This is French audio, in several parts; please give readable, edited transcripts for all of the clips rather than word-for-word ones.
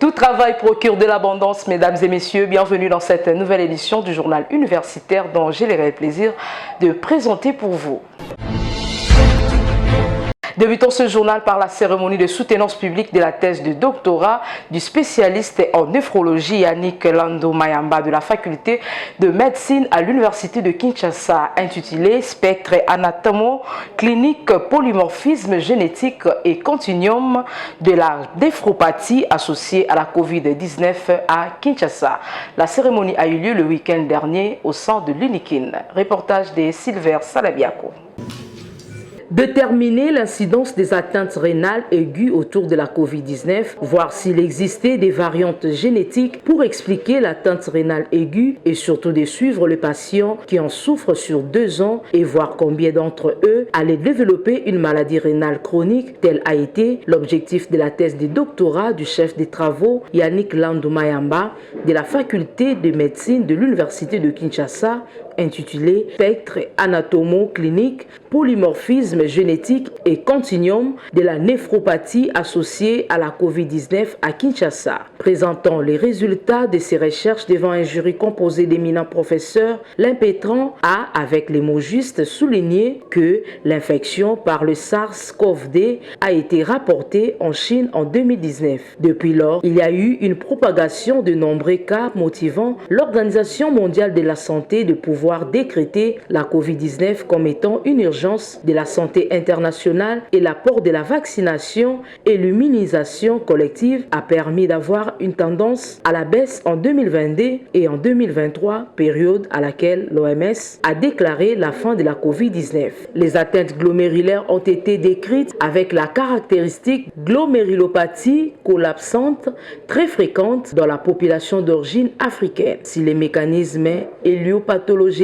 Tout travail procure de l'abondance, mesdames et messieurs. Bienvenue dans cette nouvelle édition du journal universitaire dont j'ai le plaisir de présenter pour vous. Débutons ce journal par la cérémonie de soutenance publique de la thèse de doctorat du spécialiste en néphrologie Yannick Landu Mayamba de la faculté de médecine à l'université de Kinshasa, intitulée Spectre anatomo clinique polymorphisme génétique et continuum de la néphropathie associée à la Covid-19 à Kinshasa. La cérémonie a eu lieu le week-end dernier au centre de l'UNIKIN. Reportage de Silver Salabiako. Déterminer l'incidence des atteintes rénales aiguës autour de la Covid-19, voir s'il existait des variantes génétiques pour expliquer l'atteinte rénale aiguë et surtout de suivre les patients qui en souffrent sur 2 ans et voir combien d'entre eux allaient développer une maladie rénale chronique. Tel a été l'objectif de la thèse de doctorat du chef des travaux Yannick Landu Mayamba de la faculté de médecine de l'université de Kinshasa, intitulé Spectre anatomo-clinique, polymorphisme génétique et continuum de la néphropathie associée à la Covid-19 à Kinshasa. Présentant les résultats de ses recherches devant un jury composé d'éminents professeurs, l'impétrant a, avec les mots justes, souligné que l'infection par le SARS-CoV-2 a été rapportée en Chine en 2019. Depuis lors, il y a eu une propagation de nombreux cas motivant l'Organisation mondiale de la santé de pouvoir décréter la Covid-19 comme étant une urgence de la santé internationale et l'apport de la vaccination et l'immunisation collective a permis d'avoir une tendance à la baisse en 2022 et en 2023, période à laquelle l'OMS a déclaré la fin de la Covid-19. Les atteintes glomérulaires ont été décrites avec la caractéristique glomérulopathie collapsante très fréquente dans la population d'origine africaine. Si les mécanismes héliopathologiques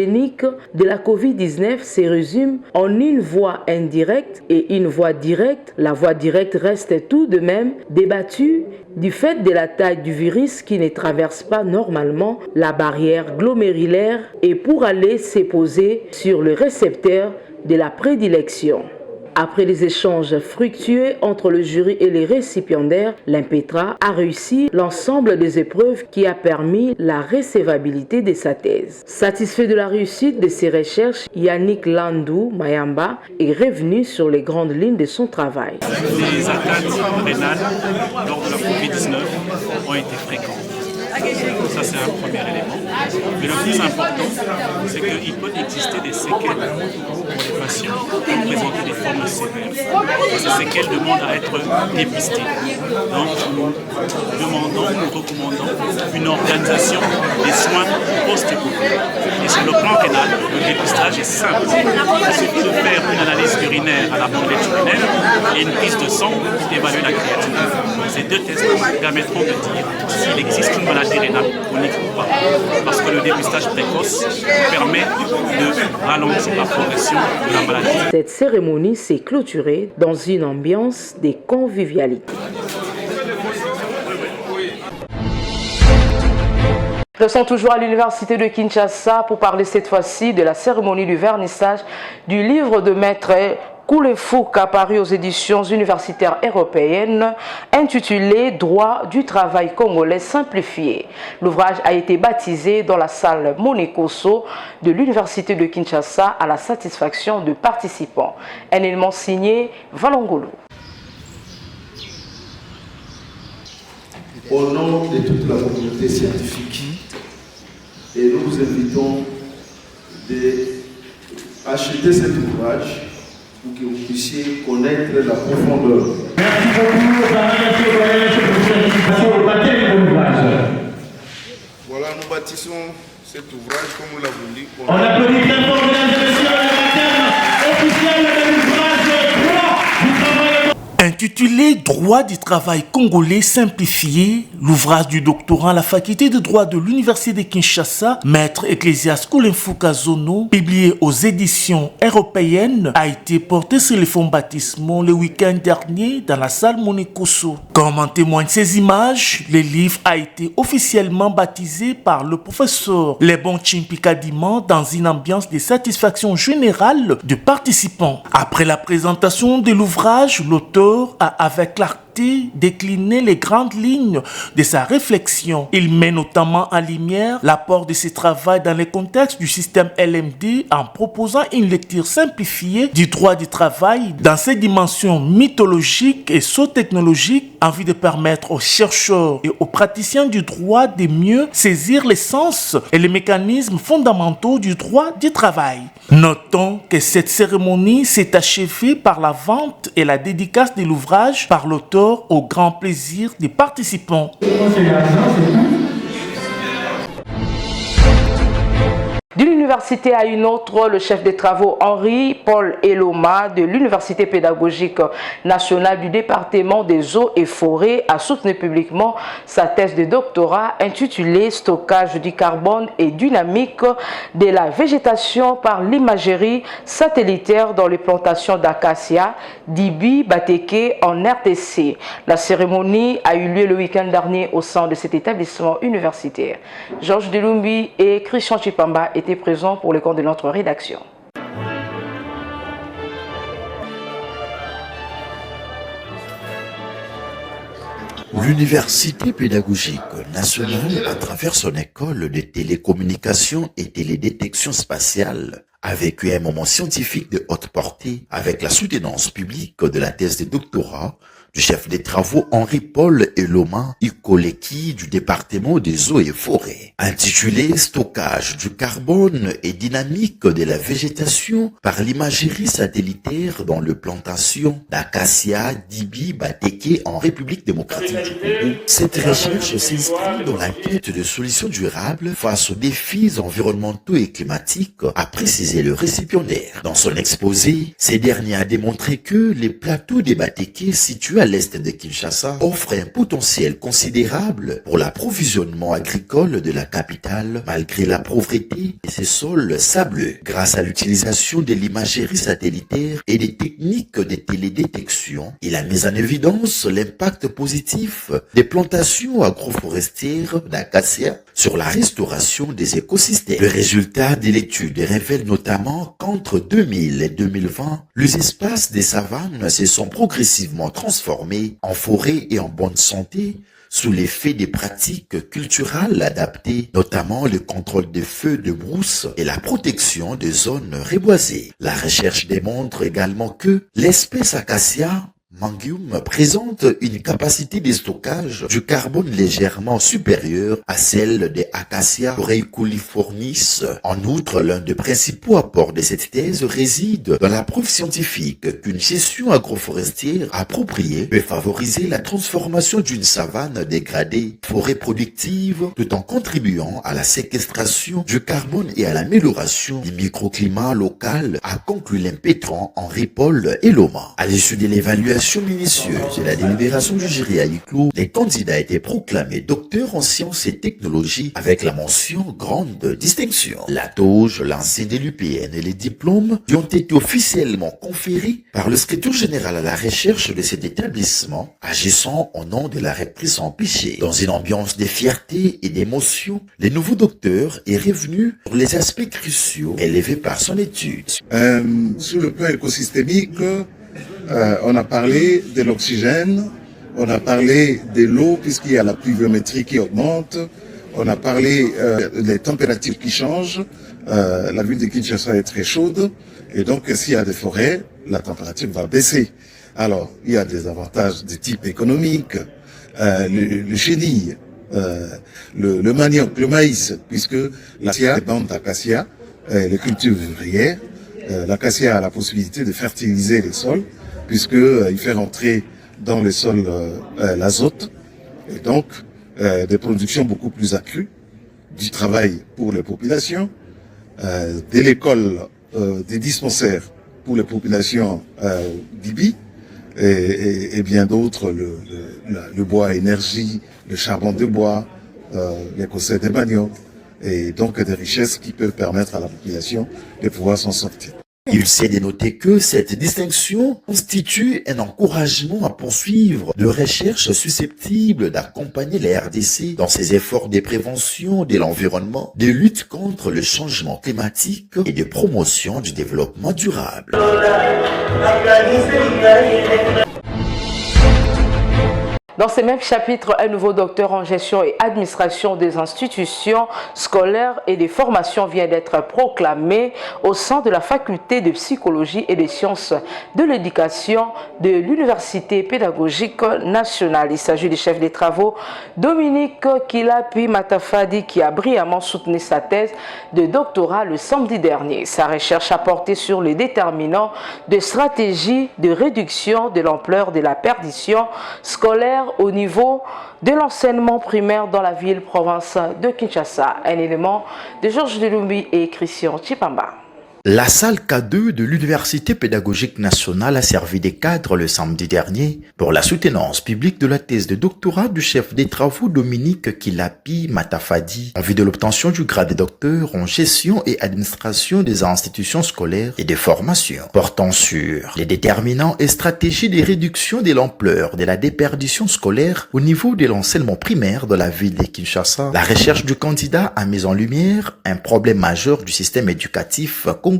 de la Covid-19 se résume en une voie indirecte et une voie directe. La voie directe reste tout de même débattue du fait de la taille du virus qui ne traverse pas normalement la barrière glomérulaire et pour aller se poser sur le récepteur de la prédilection. Après les échanges fructueux entre le jury et les récipiendaires, l'impétra a réussi l'ensemble des épreuves qui a permis la recevabilité de sa thèse. Satisfait de la réussite de ses recherches, Yannick Landu Mayamba est revenu sur les grandes lignes de son travail. Les atteintes rénales lors de la Covid-19 ont été fréquentes. Ça, c'est un premier élément. Mais le plus important, c'est qu'il peut exister des séquelles pour les patients qui ont présenté des formes sévères. Ces séquelles demandent à être dépistées. Donc, nous recommandons une organisation des soins post-Covid. Et sur le plan rénal, le dépistage est simple. Il suffit de faire une analyse urinaire à la bandelette urinaire et une prise de sang pour évaluer la créatinine. Ces 2 tests permettront de dire s'il existe une maladie rénale chronique ou pas. Parce que le dépistage précoce permet de ralentir la progression de la maladie. Cette cérémonie s'est clôturée dans une ambiance de convivialité. Nous sommes toujours à l'université de Kinshasa pour parler cette fois-ci de la cérémonie du vernissage du livre de maître Koulenfouka paru aux éditions universitaires européennes intitulé Droit du travail congolais simplifié. L'ouvrage a été baptisé dans la salle Monekoso de l'université de Kinshasa à la satisfaction de participants. Un élément signé Valongolo. Au nom de toute la communauté scientifique, et nous vous invitons d'acheter cet ouvrage pour que vous puissiez connaître la profondeur. Merci beaucoup, Voilà, nous bâtissons cet ouvrage comme nous l'avons dit. On applaudit très fort, mesdames et messieurs, le thème officiel de l'ouvrage Droit du travail. Intitulé Droit du travail congolais simplifié, l'ouvrage du doctorant à la faculté de droit de l'université de Kinshasa, maître Ecclésias Koulenfouka Zono, publié aux éditions européennes, a été porté sur les fonds baptismaux le week-end dernier dans la salle Monekoso. Comme en témoignent ces images, le livre a été officiellement baptisé par le professeur Lebon Chimpikadima dans une ambiance de satisfaction générale de participants. Après la présentation de l'ouvrage, l'auteur a, avec l'article souhaité décliner les grandes lignes de sa réflexion. Il met notamment en lumière l'apport de ses travaux dans le contexte du système LMD en proposant une lecture simplifiée du droit du travail dans ses dimensions mythologiques et socio-technologiques en vue de permettre aux chercheurs et aux praticiens du droit de mieux saisir l'essence et les mécanismes fondamentaux du droit du travail. Notons que cette cérémonie s'est achevée par la vente et la dédicace de l'ouvrage par l'auteur au grand plaisir des participants. D'une université à une autre, le chef des travaux Henri-Paul Eloma de l'Université pédagogique nationale du département des eaux et forêts a soutenu publiquement sa thèse de doctorat intitulée « Stockage du carbone et dynamique de la végétation par l'imagerie satellitaire dans les plantations d'acacia, d'Ibi, Bateke en RTC ». La cérémonie a eu lieu le week-end dernier au sein de cet établissement universitaire. Georges Delumbi et Christian Chipamba étaient présents pour le compte de notre rédaction. L'Université pédagogique nationale, à travers son école de télécommunications et télédétection spatiale, a vécu un moment scientifique de haute portée avec la soutenance publique de la thèse de doctorat du chef des travaux Henri-Paul Eloma Ikoleki du département des eaux et forêts, intitulé « Stockage du carbone et dynamique de la végétation par l'imagerie satellitaire dans les plantations d'acacia, d'Ibi, Bateke en République démocratique du Congo ». Cette recherche s'inscrit dans la quête de solutions durables face aux défis environnementaux et climatiques, a précisé le récipiendaire. Dans son exposé, ce dernier a démontré que les plateaux des Bateke situés à l'est de Kinshasa offre un potentiel considérable pour l'approvisionnement agricole de la capitale malgré la pauvreté de ses sols sableux. Grâce à l'utilisation de l'imagerie satellitaire et des techniques de télédétection, il a mis en évidence l'impact positif des plantations agroforestières d'acacia sur la restauration des écosystèmes. Le résultat de l'étude révèle notamment qu'entre 2000 et 2020, les espaces des savanes se sont progressivement transformés en forêt et en bonne santé sous l'effet des pratiques culturelles adaptées, notamment le contrôle des feux de brousse et la protection des zones reboisées. La recherche démontre également que l'espèce acacia Mangium présente une capacité de stockage du carbone légèrement supérieure à celle des Acacia coreiculiformis. En outre, l'un des principaux apports de cette thèse réside dans la preuve scientifique qu'une gestion agroforestière appropriée peut favoriser la transformation d'une savane dégradée, forêt productive, tout en contribuant à la séquestration du carbone et à l'amélioration du microclimat local, a conclu l'impétrant Henri-Paul Eloma. À l'issue de l'évaluation minutieuse et la délibération du jury à huis clos, les candidats étaient proclamés docteurs en sciences et technologies avec la mention grande distinction. La toge, l'enseigne de l'UPN et les diplômes qui ont été officiellement conférés par le secrétaire général à la recherche de cet établissement, agissant au nom de la reprise empêchée. Dans une ambiance de fierté et d'émotion, le nouveau docteur est revenu sur les aspects cruciaux élevés par son étude. Sur le plan écosystémique, on a parlé de l'oxygène, on a parlé de l'eau puisqu'il y a la pluviométrie qui augmente, on a parlé des températures qui changent, la ville de Kinshasa est très chaude et donc s'il y a des forêts, la température va baisser. Alors, il y a des avantages de type économique, le chenille, le manioc, le maïs, puisque l'acacia, les bandes d'acacia, les cultures vivrières, l'acacia a la possibilité de fertiliser les sols, puisqu'il fait rentrer dans les sols l'azote, et donc des productions beaucoup plus accrues, du travail pour les populations, de l'école, des dispensaires pour les populations d'Ibi, et bien d'autres, le bois énergie, le charbon de bois, les cossets des maniocs, et donc des richesses qui peuvent permettre à la population de pouvoir s'en sortir. Il s'est dénoté que cette distinction constitue un encouragement à poursuivre de recherches susceptibles d'accompagner la RDC dans ses efforts de prévention de l'environnement, de lutte contre le changement climatique et de promotion du développement durable. Dans ces mêmes chapitres, un nouveau docteur en gestion et administration des institutions scolaires et des formations vient d'être proclamé au sein de la faculté de psychologie et des sciences de l'éducation de l'Université pédagogique nationale. Il s'agit du chef des travaux Dominique Kilapi Matafadi qui a brillamment soutenu sa thèse de doctorat le samedi dernier. Sa recherche a porté sur les déterminants de stratégie de réduction de l'ampleur de la perdition scolaire au niveau de l'enseignement primaire dans la ville-province de Kinshasa. Un élément de Georges Delumbi et Christian Chipamba. La salle K2 de l'Université pédagogique nationale a servi de cadre le samedi dernier pour la soutenance publique de la thèse de doctorat du chef des travaux Dominique Kilapi Matafadi en vue de l'obtention du grade de docteur en gestion et administration des institutions scolaires et des formations, portant sur les déterminants et stratégies de réduction de l'ampleur de la déperdition scolaire au niveau de l'enseignement primaire de la ville de Kinshasa. La recherche du candidat a mis en lumière un problème majeur du système éducatif congolais.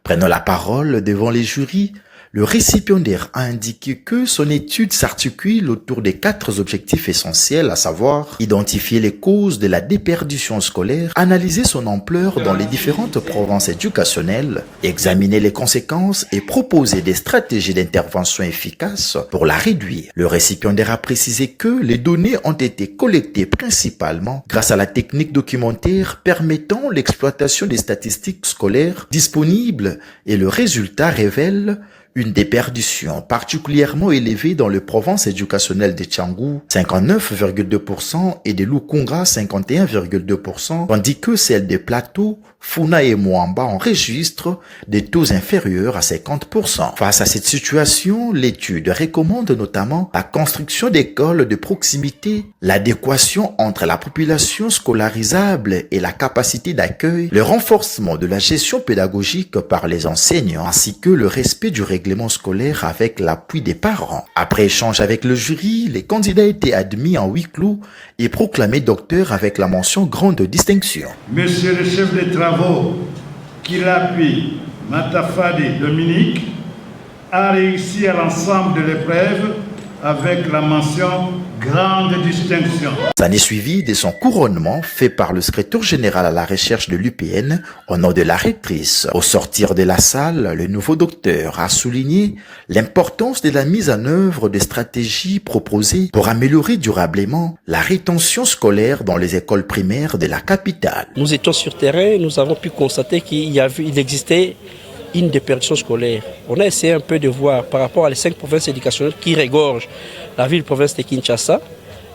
Prenant la parole devant les jurys, le récipiendaire a indiqué que son étude s'articule autour des 4 objectifs essentiels, à savoir identifier les causes de la déperdition scolaire, analyser son ampleur dans les différentes provinces éducationnelles, examiner les conséquences et proposer des stratégies d'intervention efficaces pour la réduire. Le récipiendaire a précisé que les données ont été collectées principalement grâce à la technique documentaire permettant l'exploitation des statistiques scolaires disponibles et le résultat révèle une déperdition particulièrement élevée dans les provinces éducationnelles de Tchangou, 59,2% et de Lukunga, 51,2%, tandis que celles des plateaux, Funa et Mwamba enregistrent des taux inférieurs à 50%. Face à cette situation, l'étude recommande notamment la construction d'écoles de proximité, l'adéquation entre la population scolarisable et la capacité d'accueil, le renforcement de la gestion pédagogique par les enseignants, ainsi que le respect du règlement scolaire avec l'appui des parents. Après échange avec le jury, les candidats étaient admis en huis clos et proclamés docteurs avec la mention grande distinction. Monsieur le chef des travaux, Kilapi Matafadi Dominique, a réussi à l'ensemble de l'épreuve avec la mention grande distinction. L'année suivie de son couronnement fait par le secrétaire général à la recherche de l'UPN au nom de la rectrice. Au sortir de la salle, le nouveau docteur a souligné l'importance de la mise en œuvre des stratégies proposées pour améliorer durablement la rétention scolaire dans les écoles primaires de la capitale. Nous étions sur terrain, nous avons pu constater qu'il existait une déperdition scolaire. On a essayé un peu de voir par rapport à les 5 provinces éducationnelles qui regorgent la ville-province de Kinshasa.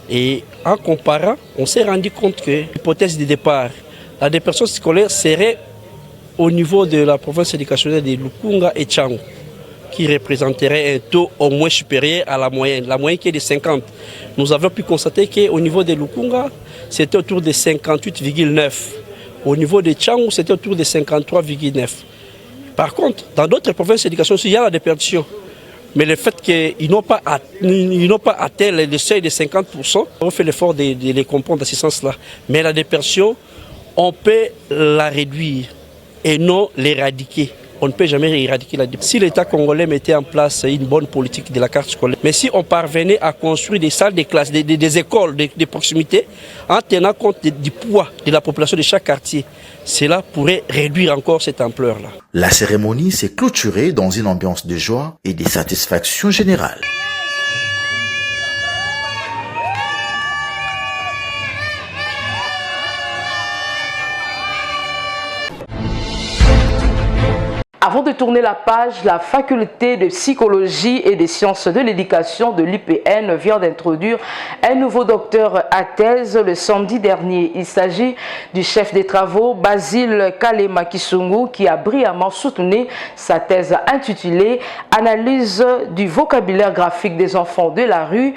Et en comparant, on s'est rendu compte que l'hypothèse de départ, la déperdition scolaire serait au niveau de la province éducationnelle de Lukunga et Tchangou, qui représenterait un taux au moins supérieur à la moyenne qui est de 50. Nous avons pu constater qu'au niveau de Lukunga, c'était autour de 58,9. Au niveau de Tchangou, c'était autour de 53,9. Par contre, dans d'autres provinces d'éducation, il y a la déperdition. Mais le fait qu'ils n'ont pas atteint le seuil de 50%, on fait l'effort de les comprendre dans ce sens-là. Mais la déperdition, on peut la réduire et non l'éradiquer. On ne peut jamais éradiquer la déperdition. Si l'État congolais mettait en place une bonne politique de la carte scolaire, mais si on parvenait à construire des salles de classe, des écoles de proximité, en tenant compte du poids de la population de chaque quartier, cela pourrait réduire encore cette ampleur-là. La cérémonie s'est clôturée dans une ambiance de joie et de satisfaction générale. Avant de tourner la page, la faculté de psychologie et des sciences de l'éducation de l'UPN vient d'introduire un nouveau docteur à thèse le samedi dernier. Il s'agit du chef des travaux Basile Kalema Kisungu qui a brillamment soutenu sa thèse intitulée « Analyse du vocabulaire graphique des enfants de la rue »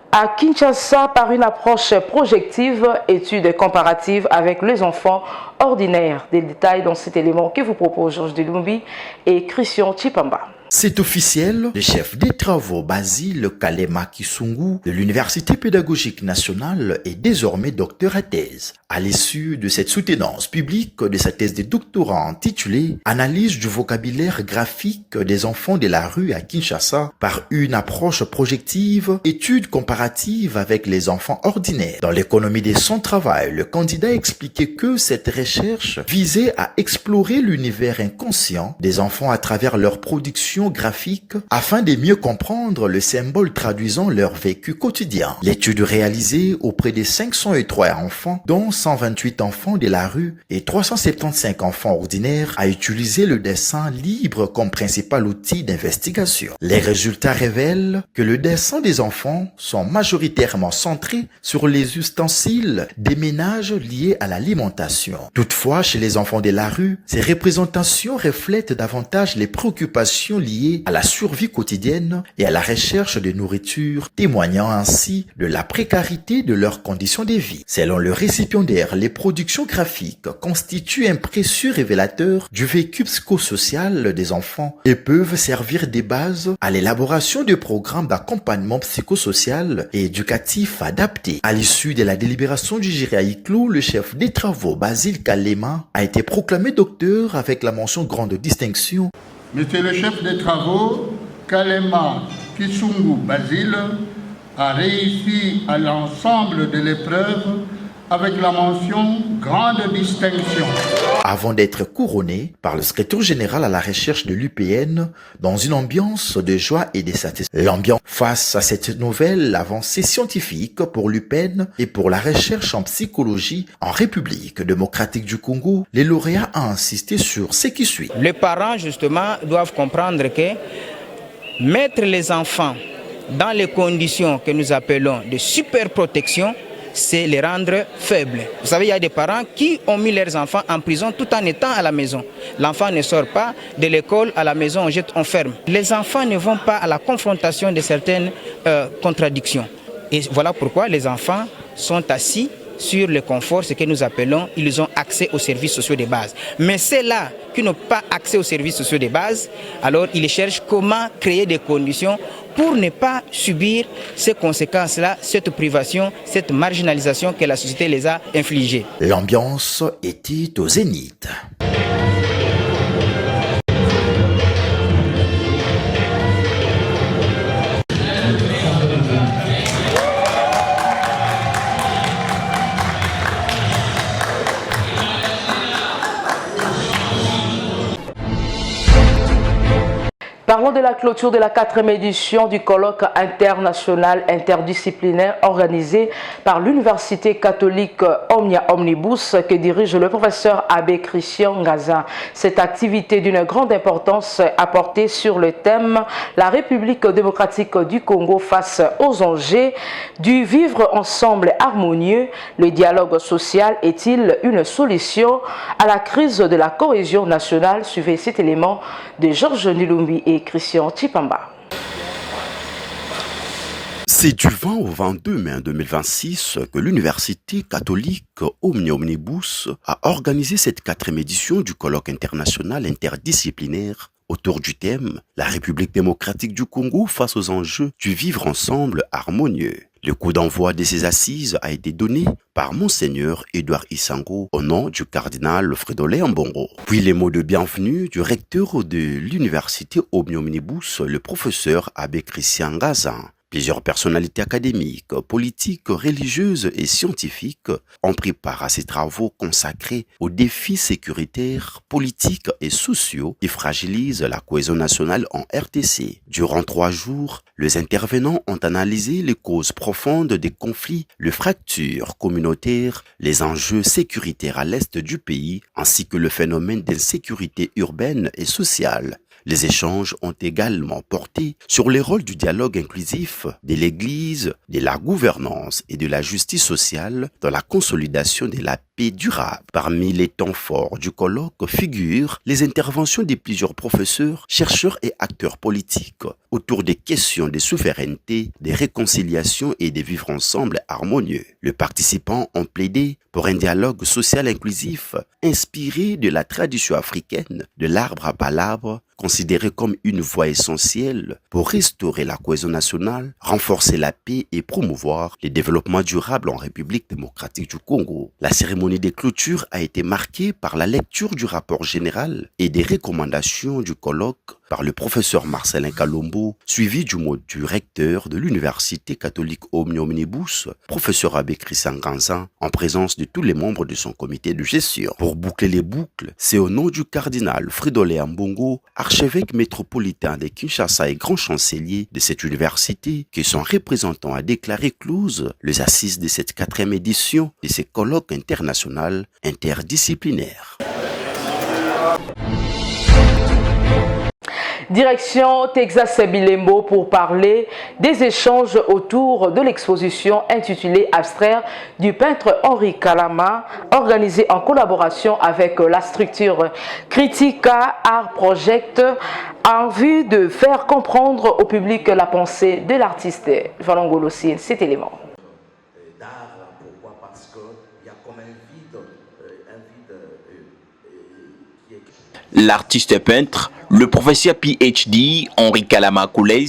à Kinshasa par une approche projective, étude comparative avec les enfants ordinaires. Des détails dans cet élément que vous propose Georges Delumbi et Christian Chipamba. C'est officiel, le chef des travaux Basile Kalema Kisungu de l'Université pédagogique nationale est désormais docteur à thèse. À l'issue de cette soutenance publique de sa thèse de doctorat intitulée « Analyse du vocabulaire graphique des enfants de la rue à Kinshasa par une approche projective, étude comparative avec les enfants ordinaires ». Dans l'économie de son travail, le candidat expliquait que cette recherche visait à explorer l'univers inconscient des enfants à travers leur production graphique afin de mieux comprendre le symbole traduisant leur vécu quotidien. L'étude réalisée auprès de 503 enfants, dont 128 enfants de la rue et 375 enfants ordinaires, a utilisé le dessin libre comme principal outil d'investigation. Les résultats révèlent que le dessin des enfants sont majoritairement centrés sur les ustensiles des ménages liés à l'alimentation. Toutefois, chez les enfants de la rue, ces représentations reflètent davantage les préoccupations liées à la survie quotidienne et à la recherche de nourriture, témoignant ainsi de la précarité de leurs conditions de vie. Selon le récipiendaire, les productions graphiques constituent un précieux révélateur du vécu psychosocial des enfants et peuvent servir de base à l'élaboration de programmes d'accompagnement psychosocial et éducatif adaptés. À l'issue de la délibération du jury à huis clos, le chef des travaux, Basile Kalema, a été proclamé docteur avec la mention grande distinction. Monsieur le chef des travaux, Kalema Kisungu Basile, a réussi à l'ensemble de l'épreuve avec la mention grande distinction. Avant d'être couronné par le secrétaire général à la recherche de l'UPN dans une ambiance de joie et de satisfaction. L'ambiance face à cette nouvelle avancée scientifique pour l'UPN et pour la recherche en psychologie en République démocratique du Congo, les lauréats ont insisté sur ce qui suit. Les parents, justement, doivent comprendre que mettre les enfants dans les conditions que nous appelons de superprotection, c'est les rendre faibles. Vous savez, il y a des parents qui ont mis leurs enfants en prison tout en étant à la maison. L'enfant ne sort pas de l'école, à la maison on jette, on ferme. Les enfants ne vont pas à la confrontation de certaines contradictions. Et voilà pourquoi les enfants sont assis sur le confort, ce que nous appelons, ils ont accès aux services sociaux de base. Mais ceux-là qui n'ont pas accès aux services sociaux de base, alors ils cherchent comment créer des conditions pour ne pas subir ces conséquences-là, cette privation, cette marginalisation que la société les a infligées. L'ambiance était au zénith. Parlons de la clôture de la 4e édition du colloque international interdisciplinaire organisé par l'Université catholique Omnia Omnibus que dirige le professeur Abbé Christian Ngazin. Cette activité d'une grande importance a porté sur le thème « La République démocratique du Congo face aux enjeux du vivre ensemble harmonieux. Le dialogue social est-il une solution à la crise de la cohésion nationale ?» Suivez cet élément de Georges Delumbi et Christian Chipamba. C'est du 20 au 22 mai 2026 que l'Université catholique Omnia Omnibus a organisé cette 4e édition du colloque international interdisciplinaire autour du thème « La République démocratique du Congo face aux enjeux du vivre ensemble harmonieux ». Le coup d'envoi de ces assises a été donné par Monseigneur Edouard Isango au nom du cardinal Fridolin Ambongo. Puis les mots de bienvenue du recteur de l'Université Omnia Omnibus, le professeur Abbé Christian Ngazin. Plusieurs personnalités académiques, politiques, religieuses et scientifiques ont pris part à ces travaux consacrés aux défis sécuritaires, politiques et sociaux qui fragilisent la cohésion nationale en RDC. Durant 3 jours, les intervenants ont analysé les causes profondes des conflits, les fractures communautaires, les enjeux sécuritaires à l'est du pays, ainsi que le phénomène d'insécurité urbaine et sociale. Les échanges ont également porté sur les rôles du dialogue inclusif, de l'Église, de la gouvernance et de la justice sociale dans la consolidation de la paix durable. Parmi les temps forts du colloque figurent les interventions de plusieurs professeurs, chercheurs et acteurs politiques autour des questions de souveraineté, de réconciliation et de vivre ensemble harmonieux. Les participants ont plaidé pour un dialogue social inclusif inspiré de la tradition africaine de l'arbre à palabre, considéré comme une voie essentielle pour restaurer la cohésion nationale, renforcer la paix et promouvoir le développement durable en République démocratique du Congo. La cérémonie de clôture a été marquée par la lecture du rapport général et des recommandations du colloque par le professeur Marcelin Kalombo, suivi du mot du recteur de l'Université catholique Omni-Omnibus, professeur Abbé Christian Ganzan, en présence de tous les membres de son comité de gestion. Pour boucler les boucles, c'est au nom du cardinal Fridolin Ambongo, archevêque métropolitain de Kinshasa et grand chancelier de cette université, que son représentant a déclaré close les assises de cette 4e édition de ce colloque international interdisciplinaire. Direction Texas Bilembo pour parler des échanges autour de l'exposition intitulée Abstraire du peintre Henri Kalama, organisée en collaboration avec la structure Critica Art Project en vue de faire comprendre au public la pensée de l'artiste. Valongolo Sine, cet élément. Pourquoi? Parce qu'il y a comme un vide L'artiste peintre, le professeur PhD Henri Kalama Koulez,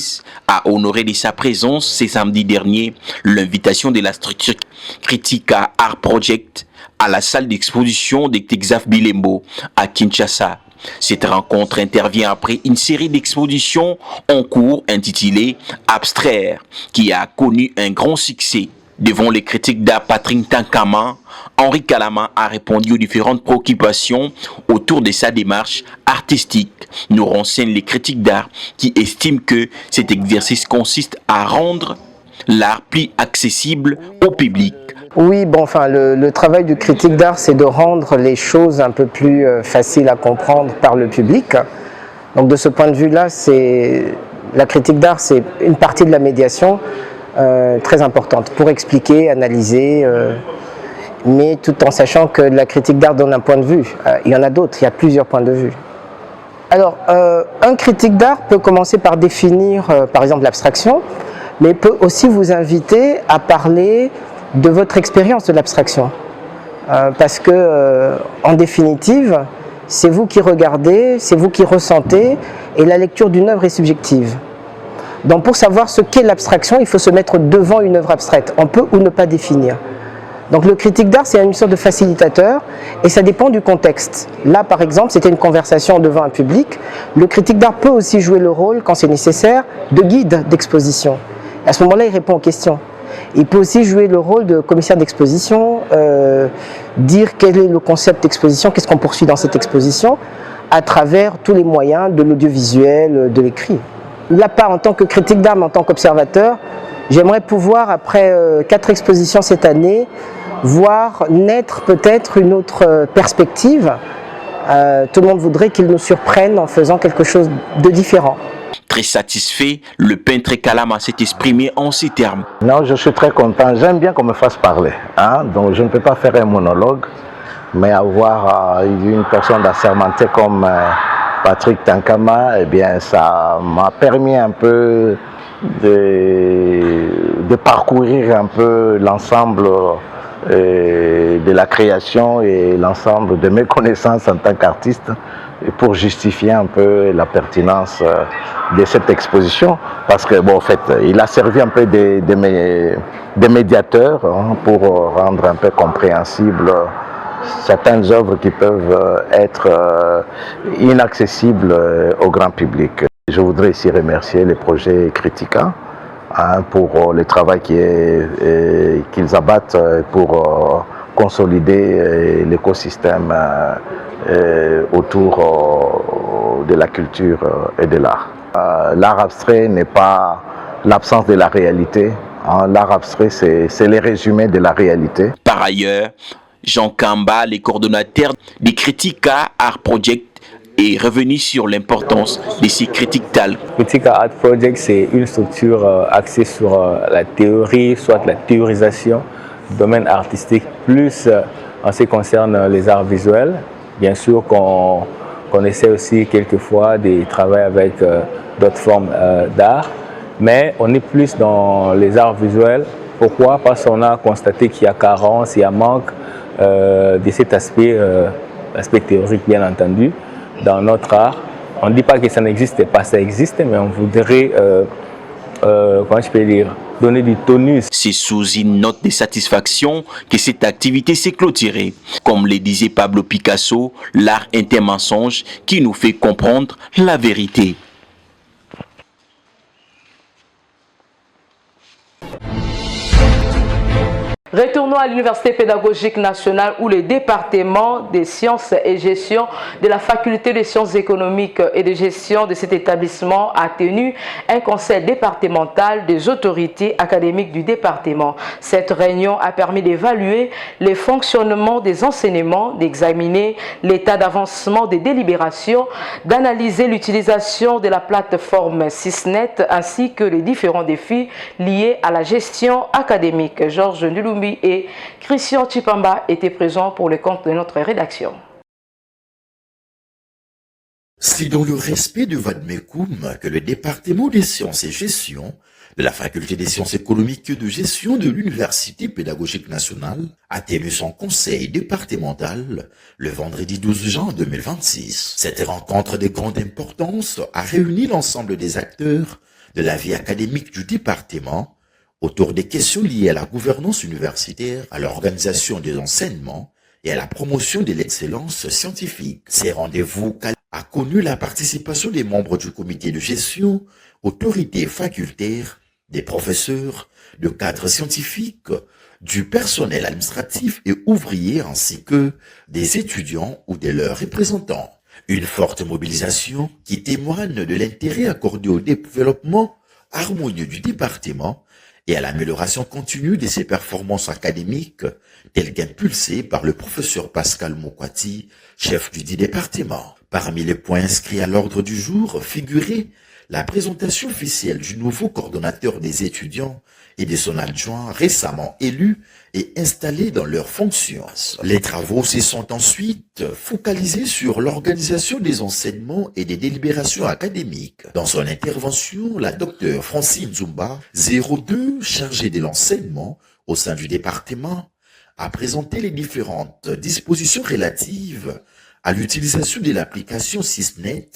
a honoré de sa présence ce samedi dernier l'invitation de la structure Critica Art Project à la salle d'exposition de Texas Bilembo à Kinshasa. Cette rencontre intervient après une série d'expositions en cours intitulée Abstraire, qui a connu un grand succès. Devant les critiques d'art Patrick Tankama, Henri Kalama a répondu aux différentes préoccupations autour de sa démarche artistique. Nous renseignent les critiques d'art qui estiment que cet exercice consiste à rendre l'art plus accessible au public. Oui, bon, enfin, le travail du critique d'art, c'est de rendre les choses un peu plus faciles à comprendre par le public. Donc de ce point de vue-là, la critique d'art, c'est une partie de la médiation très importante pour expliquer, analyser, mais tout en sachant que la critique d'art donne un point de vue. Il y en a d'autres, il y a plusieurs points de vue. Alors, un critique d'art peut commencer par définir, par exemple, l'abstraction, mais peut aussi vous inviter à parler de votre expérience de l'abstraction. Parce que, en définitive, c'est vous qui regardez, c'est vous qui ressentez, et la lecture d'une œuvre est subjective. Donc pour savoir ce qu'est l'abstraction, il faut se mettre devant une œuvre abstraite. On peut ou ne pas définir. Donc le critique d'art, c'est une sorte de facilitateur et ça dépend du contexte. Là, par exemple, c'était une conversation devant un public. Le critique d'art peut aussi jouer le rôle, quand c'est nécessaire, de guide d'exposition. À ce moment-là, il répond aux questions. Il peut aussi jouer le rôle de commissaire d'exposition, dire quel est le concept d'exposition, qu'est-ce qu'on poursuit dans cette exposition, à travers tous les moyens de l'audiovisuel, de l'écrit. Là, pas en tant que critique d'art, mais en tant qu'observateur, j'aimerais pouvoir, après 4 expositions cette année, voir naître peut-être une autre perspective. Tout le monde voudrait qu'il nous surprenne en faisant quelque chose de différent. Très satisfait, le peintre Kalama s'est exprimé en ces termes. Non, je suis très content. J'aime bien qu'on me fasse parler. Donc je ne peux pas faire un monologue, mais avoir une personne assermentée comme Patrick Tankama, eh bien, ça m'a permis un peu de parcourir un peu l'ensemble de la création et l'ensemble de mes connaissances en tant qu'artiste pour justifier un peu la pertinence de cette exposition, parce que bon, en fait, il a servi un peu de médiateur pour rendre un peu compréhensible certaines œuvres qui peuvent être inaccessibles au grand public. Je voudrais ici remercier les projets Critica pour le travail qu'ils abattent pour consolider l'écosystème autour de la culture et de l'art. L'art abstrait n'est pas l'absence de la réalité. L'art abstrait, c'est les résumés de la réalité. Par ailleurs, Jean Kamba, le coordonnateur des Critica Art Project, est revenu sur l'importance de ces critiques tales. Critica Art Project, c'est une structure axée sur la théorie, soit la théorisation du domaine artistique, plus en ce qui concerne les arts visuels. Bien sûr qu'on essaie aussi quelquefois de travailler avec d'autres formes d'art, mais on est plus dans les arts visuels. Pourquoi? Parce qu'on a constaté qu'il y a carence, il y a manque de cet aspect, l'aspect théorique bien entendu, dans notre art. On ne dit pas que ça n'existe pas, ça existe, mais on voudrait, comment je peux dire, donner du tonus. C'est sous une note de satisfaction que cette activité s'est clôturée. Comme le disait Pablo Picasso, l'art est un mensonge qui nous fait comprendre la vérité. Retournons à l'Université pédagogique nationale où le département des sciences et gestion de la faculté des sciences économiques et de gestion de cet établissement a tenu un conseil départemental des autorités académiques du département. Cette réunion a permis d'évaluer les fonctionnements des enseignements, d'examiner l'état d'avancement des délibérations, d'analyser l'utilisation de la plateforme Sysnet ainsi que les différents défis liés à la gestion académique. Georges Ndulumbi et Christian Chipamba étaient présents pour le compte de notre rédaction. C'est dans le respect de Vadmekoum que le département des sciences et gestion de la faculté des sciences économiques et de gestion de l'Université pédagogique nationale a tenu son conseil départemental le vendredi 12 juin 2026. Cette rencontre de grande importance a réuni l'ensemble des acteurs de la vie académique du département autour des questions liées à la gouvernance universitaire, à l'organisation des enseignements et à la promotion de l'excellence scientifique. Ces rendez-vous a connu la participation des membres du comité de gestion, autorités facultaires, des professeurs, de cadres scientifiques, du personnel administratif et ouvrier ainsi que des étudiants ou de leurs représentants. Une forte mobilisation qui témoigne de l'intérêt accordé au développement harmonieux du département et à l'amélioration continue de ses performances académiques, telles qu'impulsées par le professeur Pascal Mokwati, chef du dit département. Parmi les points inscrits à l'ordre du jour figurait la présentation officielle du nouveau coordonnateur des étudiants et de son adjoint récemment élus et installés dans leurs fonctions. Les travaux se sont ensuite focalisés sur l'organisation des enseignements et des délibérations académiques. Dans son intervention, la docteure Francine Zumba, 02, chargée de l'enseignement au sein du département, a présenté les différentes dispositions relatives à l'utilisation de l'application Sysnet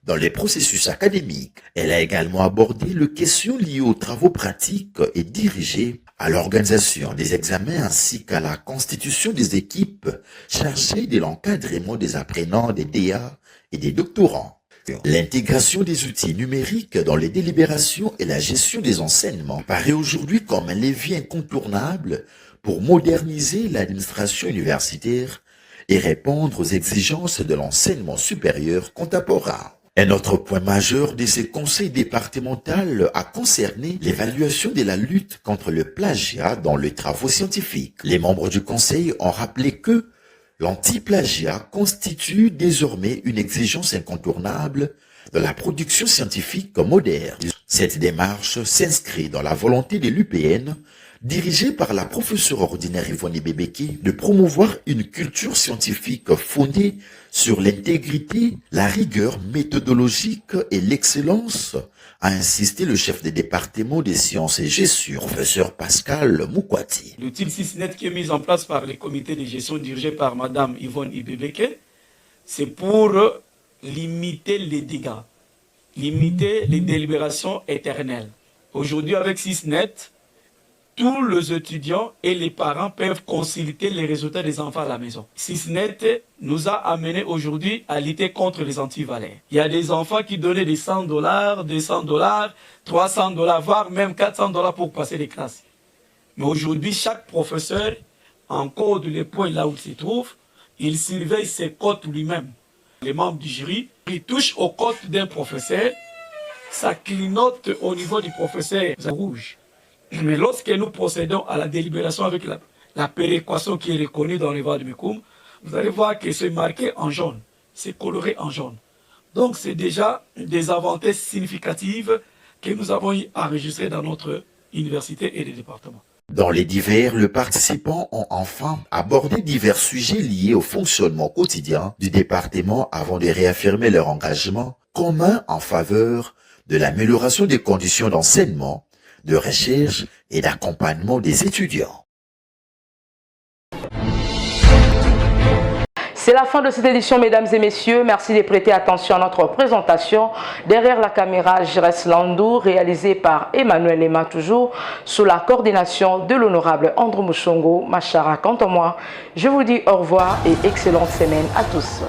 dans les processus académiques. Elle a également abordé les questions liées aux travaux pratiques et dirigées à l'organisation des examens ainsi qu'à la constitution des équipes chargées de l'encadrement des apprenants, des DA et des doctorants. L'intégration des outils numériques dans les délibérations et la gestion des enseignements paraît aujourd'hui comme un levier incontournable pour moderniser l'administration universitaire et répondre aux exigences de l'enseignement supérieur contemporain. Un autre point majeur de ce conseil départemental a concerné l'évaluation de la lutte contre le plagiat dans les travaux scientifiques. Les membres du conseil ont rappelé que l'anti-plagiat constitue désormais une exigence incontournable de la production scientifique moderne. Cette démarche s'inscrit dans la volonté de l'UPN, dirigée par la professeure ordinaire Yvonne Bebeke, de promouvoir une culture scientifique fondée sur l'intégrité, la rigueur méthodologique et l'excellence, a insisté le chef des départements des sciences et gestion, professeur Pascal Mokwati. L'outil Sysnet qui est mis en place par les comités de gestion dirigés par Madame Yvonne Ibebeke, c'est pour limiter les dégâts, limiter les délibérations éternelles. Aujourd'hui, avec Sysnet, tous les étudiants et les parents peuvent consulter les résultats des enfants à la maison. Sysnet nous a amené aujourd'hui à lutter contre les antivaleurs. Il y a des enfants qui donnaient des $100, $200, $300, voire même $400 pour passer les classes. Mais aujourd'hui, chaque professeur encode les points là où il se trouve, il surveille ses cotes lui-même. Les membres du jury, ils touchent aux cotes d'un professeur, ça clignote au niveau du professeur rouge. Mais lorsque nous procédons à la délibération avec la péréquation qui est reconnue dans les voies de Mekoum, vous allez voir que c'est marqué en jaune, c'est coloré en jaune. Donc c'est déjà des avancées significatives que nous avons enregistrées dans notre université et les départements. Dans les divers, les participants ont enfin abordé divers sujets liés au fonctionnement quotidien du département avant de réaffirmer leur engagement commun en faveur de l'amélioration des conditions d'enseignement, de recherche et d'accompagnement des étudiants. C'est la fin de cette édition, mesdames et messieurs. Merci de prêter attention à notre présentation. Derrière la caméra, Jires Landou, réalisée par Emmanuel Lema, toujours sous la coordination de l'honorable Andrew Mouchongo Machara. Quant à moi, je vous dis au revoir et excellente semaine à tous.